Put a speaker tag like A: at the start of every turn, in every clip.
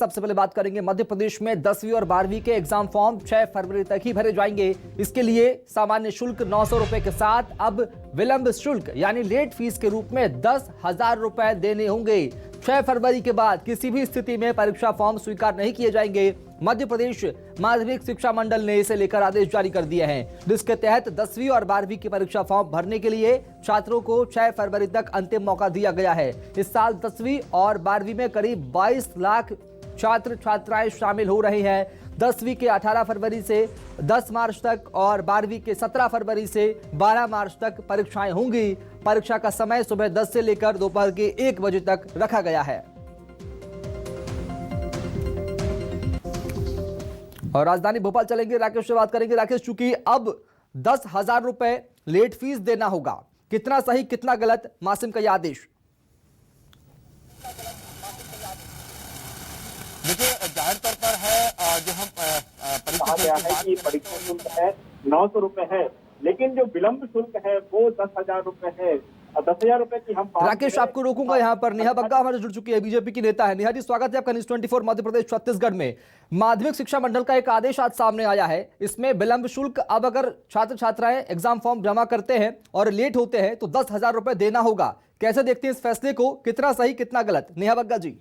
A: सबसे पहले बात करेंगे मध्य प्रदेश में 10वीं और 12वीं के एग्जाम फॉर्म 6 फरवरी तक ही भरे जाएंगे। इसके लिए सामान्य शुल्क 900 रुपए के साथ अब विलंब शुल्क यानी लेट फीस के रूप में 10,000 रुपए देने होंगे। 6 फरवरी के बाद किसी भी स्थिति में परीक्षा फॉर्म स्वीकार नहीं किए जाएंगे। मध्य प्रदेश माध्यमिक शिक्षा मंडल ने इसे लेकर आदेश जारी कर दिए हैं, जिसके तहत 10वीं और 12वीं की परीक्षा फॉर्म भरने के लिए छात्रों को 6 फरवरी तक अंतिम मौका दिया गया है। इस साल 10वीं और 12वीं में करीब 22 लाख छात्र छात्राएं शामिल हो रहे हैं। 10वीं के 18 फरवरी से 10 मार्च तक और 12वीं के 17 फरवरी से 12 मार्च तक परीक्षाएं होंगी। परीक्षा का समय सुबह 10 से लेकर दोपहर के 1 बजे तक रखा गया है। और राजधानी भोपाल चलेंगे, राकेश से बात करेंगे। राकेश, चूंकि अब 10,000 रुपए लेट फीस देना होगा, कितना सही कितना गलत मासिम का यह आदेश?
B: देखिए, जाहिर तौर पर है जो हम
C: परीक्षा शुल्क है 900 रुपए है, लेकिन जो विलंब शुल्क है वो 10,000 रुपए है। 10,000 रुपए की हम
A: राकेश, आपको रोकूंगा यहाँ पर। नेहा बग्गा हमारे जुड़ चुकी है, बीजेपी की नेता है। नेहा जी, स्वागत है आपका न्यूज़ 24 मध्य प्रदेश छत्तीसगढ़ में। माध्यमिक शिक्षा मंडल का एक आदेश आज सामने आया है। इसमें विलंब शुल्क अब अगर छात्र छात्राएं एग्जाम फॉर्म जमा करते हैं और लेट होते हैं तो 10,000 रुपए देना होगा। कैसे देखते हैं इस फैसले को, कितना सही कितना गलत? नेहा बग्गा जी।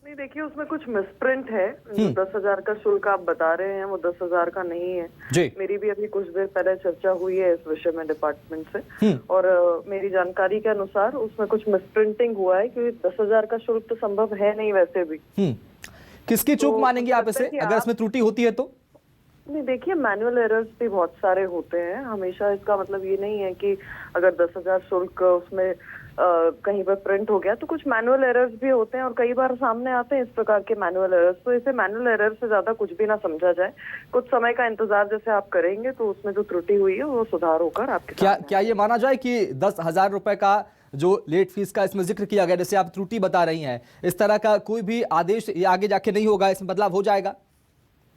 D: नहीं, देखिए, उसमें कुछ मिसप्रिंट है। 10,000 का शुल्क आप बता रहे हैं वो 10,000 का नहीं है
A: जी।
D: मेरी भी अभी कुछ देर पहले चर्चा हुई है इस विषय में डिपार्टमेंट से, और मेरी जानकारी के अनुसार उसमें कुछ मिसप्रिंटिंग हुआ है, क्योंकि 10,000 का शुल्क तो संभव है नहीं वैसे भी।
A: किसकी चूक मानेंगे आप इसे, अगर इसमें त्रुटि होती है तो?
D: नहीं, देखिए, मैनुअल एरर्स भी बहुत सारे होते हैं हमेशा। इसका मतलब ये नहीं है कि अगर 10,000 शुल्क उसमें कहीं पर प्रिंट हो गया तो कुछ मैनुअल एरर्स भी होते हैं, और कई बार सामने आते हैं इस प्रकार के मैनुअल एरर्स। तो इसे मैनुअल एरर से ज्यादा कुछ भी ना समझा जाए। कुछ समय का इंतजार जैसे आप करेंगे तो उसमें जो त्रुटि हुई है वो सुधार होकर आपके
A: क्या ये माना जाए कि 10,000 रुपए का जो लेट फीस का इसमें जिक्र किया गया, जैसे आप त्रुटि बता रही हैं, इस तरह का कोई भी आदेश आगे जाके नहीं होगा, इसमें बदलाव हो जाएगा?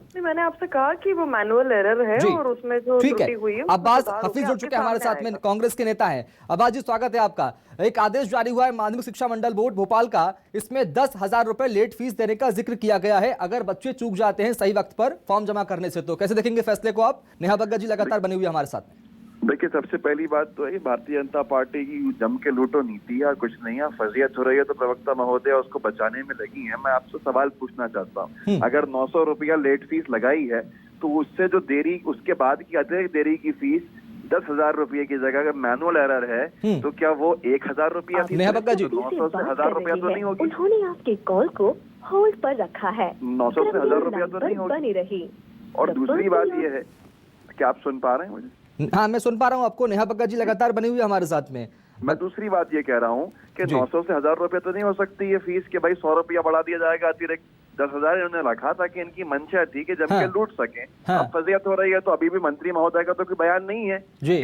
D: नहीं, मैंने आपसे कहा कि वो मैनुअल एरर है और उसमें जो त्रुटि हुई है।
A: अब्बास हफीज जुड़ चुके हैं हमारे साथ में, कांग्रेस के नेता हैं। अब्बास जी, स्वागत है आपका। एक आदेश जारी हुआ है माध्यमिक शिक्षा मंडल बोर्ड भोपाल का, इसमें 10,000 रुपए लेट फीस देने का जिक्र किया गया है अगर बच्चे चूक जाते हैं सही वक्त पर फॉर्म जमा करने से। तो कैसे देखेंगे फैसले को आप? नेहा बग्गा जी लगातार बनी हुई है हमारे साथ में।
B: देखिए, सबसे पहली बात तो है भारतीय जनता पार्टी की जम के लूटो नीति है, कुछ नहीं है। फर्जियत हो रही है तो प्रवक्ता महोदय उसको बचाने में लगी है। मैं आपसे सवाल पूछना चाहता हूँ, अगर 900 रुपया लेट फीस लगाई है तो उससे जो देरी, उसके बाद की अतिरिक्त देरी की फीस 10,000 रुपये की जगह अगर मैनुअल एरर है तो क्या वो 1,000 रुपया थी?
A: नेहा बग्गा जी,
B: 900 से 1,000 रुपया तो नहीं होगी।
E: उन्होंने आपके कॉल को होल्ड पर रखा है।
B: 900 से 1,000 रुपया तो नहीं होगी। और दूसरी बात ये है, क्या आप सुन पा रहे हैं मुझे?
A: हाँ, मैं सुन पा रहा हूँ आपको। नेहा बग्गा जी लगातार बनी हुई है हमारे साथ में।
B: मैं दूसरी बात ये कह रहा हूँ कि 900 से 1,000 रुपए तो नहीं हो सकती ये फीस कि भाई 100 रुपया बढ़ा दिया जाएगा अतिरिक्त। 10,000 इन्होंने रखा था कि इनकी मंशा थी कि जम के लूट सके। अब फर्जियत हो रही है तो अभी भी मंत्री महोदय का तो कोई बयान नहीं है कि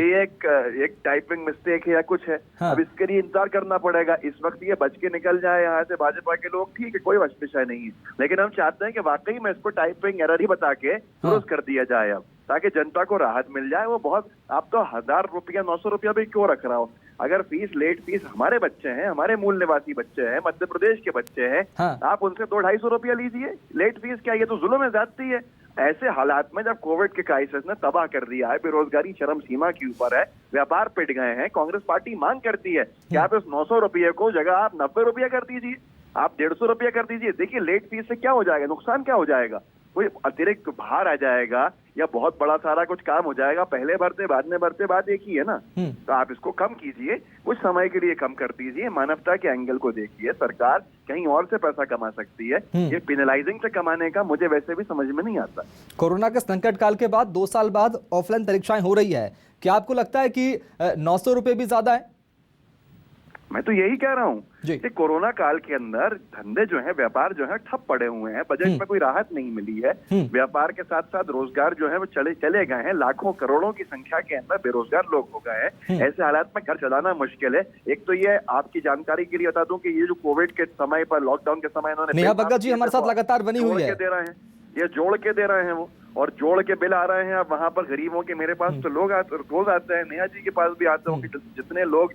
B: एक टाइपिंग मिस्टेक है या कुछ है। अब इसके लिए इंतजार करना पड़ेगा। इस वक्त ये बच के निकल जाए यहाँ से भाजपा के लोग, ठीक है, कोई विषय नहीं है, लेकिन हम चाहते हैं कि वाकई में इसको टाइपिंग एरर ही बता के क्लोज कर दिया जाए अब, ताकि जनता को राहत मिल जाए। वो बहुत, आप तो 1,000 रुपया 900 रुपया भी क्यों रख रहा हो? अगर फीस लेट फीस हमारे बच्चे हैं, हमारे मूल निवासी बच्चे हैं, मध्य प्रदेश के बच्चे हैं, आप उनसे 200-250 रुपया लीजिए। लेट फीस क्या, ये तो जुल्म है, ज्यादती है। ऐसे हालात में जब कोविड के क्राइसिस ने तबाह कर दिया है, बेरोजगारी चरम सीमा के ऊपर है, व्यापार पिट गए हैं, कांग्रेस पार्टी मांग करती है कि आप इस 900 रुपये को जगह आप 90 रुपया कर दीजिए, आप 150 रुपया कर दीजिए। देखिए, लेट फीस से क्या हो जाएगा, नुकसान क्या हो जाएगा? कोई अतिरिक्त भार आ जाएगा या बहुत बड़ा सारा कुछ काम हो जाएगा? पहले भरते बाद में भरते, बात एक ही है ना। तो आप इसको कम कीजिए, कुछ समय के लिए कम कर दीजिए, मानवता के एंगल को देखिए। सरकार कहीं और से पैसा कमा सकती है, ये पेनलाइजिंग से कमाने का मुझे वैसे भी समझ में नहीं आता।
A: कोरोना के संकट काल के बाद 2 साल बाद ऑफलाइन परीक्षाएं हो रही है, क्या आपको लगता है कि 900 रुपए भी ज्यादा है?
B: मैं तो यही कह रहा हूँ कि कोरोना काल के अंदर धंधे जो है, व्यापार जो है, ठप पड़े हुए हैं। बजट में कोई राहत नहीं मिली है। व्यापार के साथ साथ रोजगार जो है वो चले गए हैं। लाखों करोड़ों की संख्या के अंदर बेरोजगार लोग हो गए हैं। ऐसे हालात में घर चलाना मुश्किल है। एक तो ये आपकी जानकारी के लिए बता दूं कि ये जो कोविड के समय पर, लॉकडाउन के समय, इन्होंने
A: नेहा बग्गा जी हमारे साथ लगातार बनी हुई है,
B: दे रहे हैं, ये जोड़ के दे रहे हैं वो। और जोड़ के बिल आ रहे हैं अब वहां पर गरीबों के। मेरे पास तो लोग रोज आते हैं, नेहा जी के पास भी आते होंगे, जितने लोग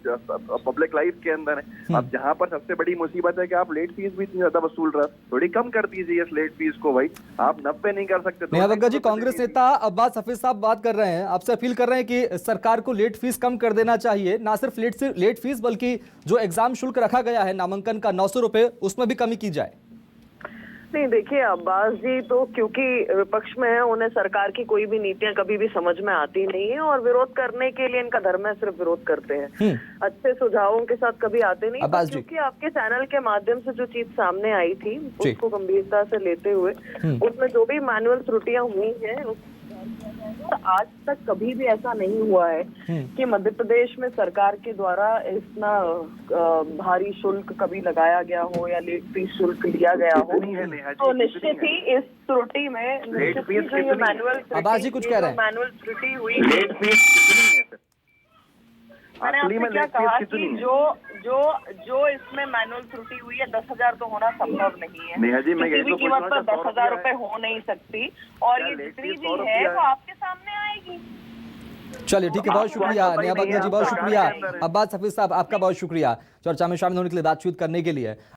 B: पब्लिक लाइफ के अंदर हैं। अब जहां पर सबसे बड़ी मुसीबत है कि आप लेट फीस भी इतनी ज्यादा वसूल रहे, थोड़ी कम कर दीजिए इस लेट फीस को भाई। आप 90 नहीं कर सकते।
A: नेहा बग्गा जी, कांग्रेस नेता अब्बास हफीज साहब बात कर रहे हैं, आपसे अपील कर रहे हैं कि सरकार को लेट फीस कम कर देना चाहिए। ना सिर्फ लेट फीस बल्कि जो एग्जाम शुल्क रखा गया है नामांकन का 900 रुपए, उसमें भी कमी की जाए।
D: नहीं, देखिए अब्बास जी तो क्योंकि विपक्ष में है, उन्हें सरकार की कोई भी नीतियां कभी भी समझ में आती नहीं है और विरोध करने के लिए इनका धर्म है, सिर्फ विरोध करते हैं, अच्छे सुझावों के साथ कभी आते नहीं। तो क्योंकि आपके चैनल के माध्यम से जो चीज सामने आई थी उसको गंभीरता से लेते हुए उसमें जो भी मैनुअल त्रुटियां हुई हैं, तो आज तक कभी भी ऐसा नहीं हुआ है कि मध्य प्रदेश में सरकार के द्वारा इतना भारी शुल्क कभी लगाया गया हो या लेट फीस शुल्क लिया गया हो। तो निश्चित ही इस त्रुटि में निश्चित ही जो ये मैनुअल त्रुटि हुई,
B: लेट फीस कितनी है?
D: मैंने आपसे क्या कहा कि जो इसमें मैनुअल त्रुटि हुई है 10,000 तो होना संभव नहीं है।
B: नेहा जी, मैं
D: किसी भी कीमत पर 10,000 रुपए हो नहीं सकती और ये जितनी भी है वो आपके सामने आएगी।
A: चलिए ठीक है, बहुत शुक्रिया नेहा बग्गा जी, बहुत शुक्रिया। अब्बास हफीज साहब, आपका बहुत शुक्रिया चर्चा में शामिल होने के लिए, बातचीत करने के लिए।